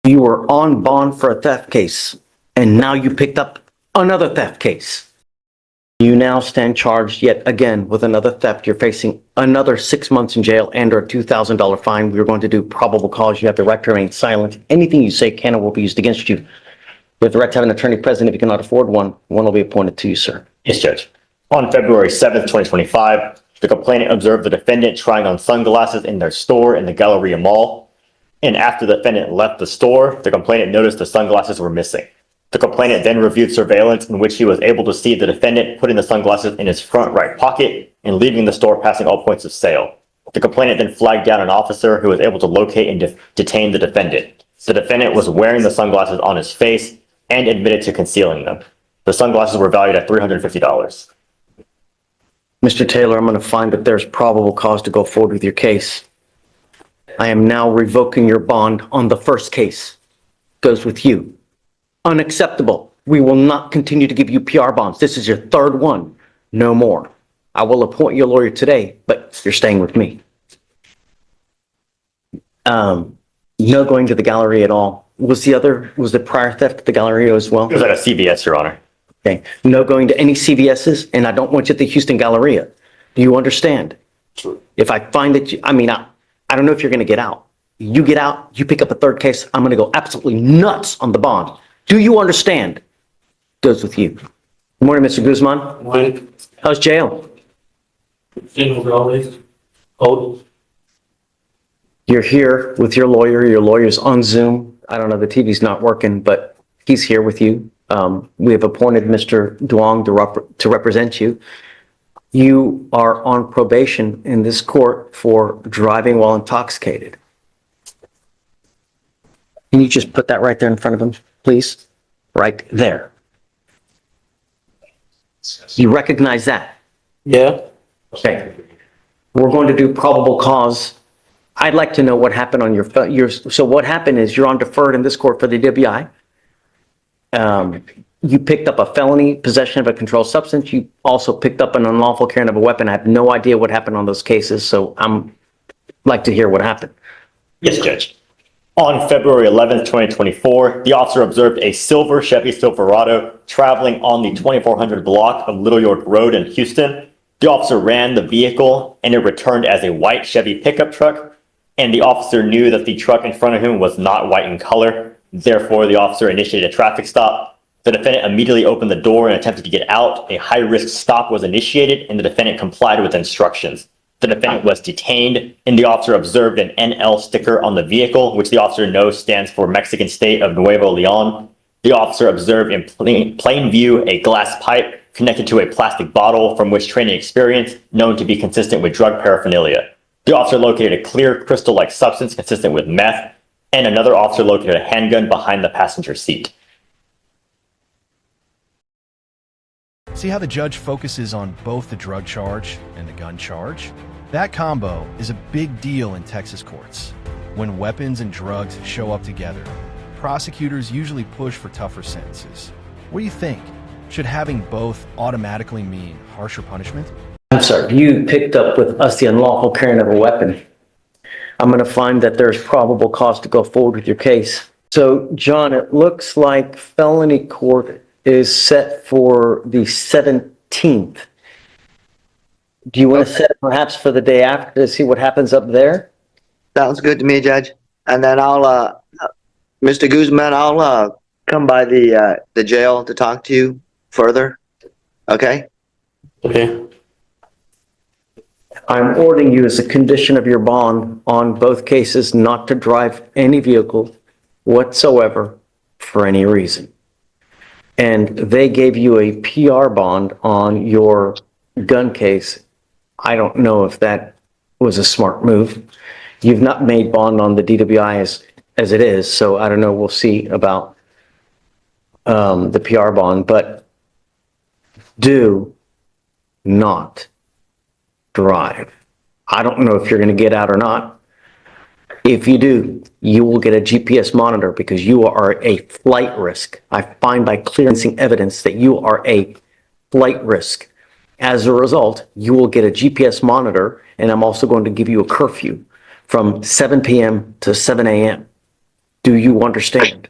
You were on bond for a theft case, and now you picked up another theft case. You now stand charged yet again with another theft. You're facing another 6 months in jail and or a $2,000 fine. We're going to do probable cause. You have the right to remain silent. Anything you say can or will be used against you. You have the right to have an attorney present. If you cannot afford one, one will be appointed to you, sir. Yes, Judge. On February 7th, 2025, the complainant observed the defendant trying on sunglasses in their store in the Galleria Mall. And after the defendant left the store, the complainant noticed the sunglasses were missing. The complainant then reviewed surveillance in which he was able to see the defendant putting the sunglasses in his front right pocket and leaving the store passing all points of sale. The complainant then flagged down an officer who was able to locate and detain the defendant. The defendant was wearing the sunglasses on his face and admitted to concealing them. The sunglasses were valued at $350. Mr. Taylor, I'm going to find that there's probable cause to go forward with your case. I am now revoking your bond on the first case. Goes with you. Unacceptable. We will not continue to give you PR bonds. This is your third one. No more. I will appoint you a lawyer today, but you're staying with me. No going to the Galleria at all. Was the prior theft at the Galleria as well? It was at a CVS, Your Honor. Okay. No going to any CVS's, and I don't want you at the Houston Galleria. Do you understand? Sure. If I find that I don't know if you're going to get out. You get out, you pick up a third case, I'm going to go absolutely nuts on the bond. Do you understand? Goes with you. Good morning, Mr. Guzman. Morning. How's jail? You're here with your lawyer. Your lawyer's on Zoom. I don't know, the TV's not working, but he's here with you. We have appointed Mr. Duong to represent you. You are on probation in this court for driving while intoxicated. Can you just put that right there in front of him, please? Right there. You recognize that? Yeah. Okay. We're going to do probable cause. I'd like to know what happened on so what happened is you're on deferred in this court for the DWI. You picked up a felony possession of a controlled substance. You also picked up an unlawful carrying of a weapon. I have no idea what happened on those cases, so I'm like to hear what happened. Yes, Judge. On February 11th, 2024, the officer observed a silver Chevy Silverado traveling on the 2400 block of Little York Road in Houston. The officer ran the vehicle and it returned as a white Chevy pickup truck, and the officer knew that the truck in front of him was not white in color. Therefore, the officer initiated a traffic stop. The defendant immediately opened the door and attempted to get out. A high-risk stop was initiated, and the defendant complied with instructions. The defendant was detained, and the officer observed an NL sticker on the vehicle, which the officer knows stands for Mexican State of Nuevo Leon. The officer observed in plain view a glass pipe connected to a plastic bottle from which training experience known to be consistent with drug paraphernalia. The officer located a clear crystal-like substance consistent with meth, and another officer located a handgun behind the passenger seat. See how the judge focuses on both the drug charge and the gun charge? That combo is a big deal in Texas courts. When weapons and drugs show up together, prosecutors usually push for tougher sentences. What do you think? Should having both automatically mean harsher punishment? I'm sorry, you picked up with us the unlawful carrying of a weapon. I'm going to find that there's probable cause to go forward with your case. So, John, it looks like felony court is set for the 17th. Do you want to set it perhaps for the day after to see what happens up there? Sounds good to me, Judge. And then I'll, Mr. Guzman, I'll come by the jail to talk to you further. Okay? Okay. I'm ordering you as a condition of your bond on both cases not to drive any vehicle whatsoever for any reason. And they gave you a PR bond on your gun case. I don't know if that was a smart move. You've not made bond on the DWI as it is, so I don't know. We'll see about the PR bond, but do not drive. I don't know if you're going to get out or not. If you do, you will get a GPS monitor because you are a flight risk. I find by clearing evidence that you are a flight risk. As a result, you will get a GPS monitor, and I'm also going to give you a curfew from 7 p.m. to 7 a.m. Do you understand?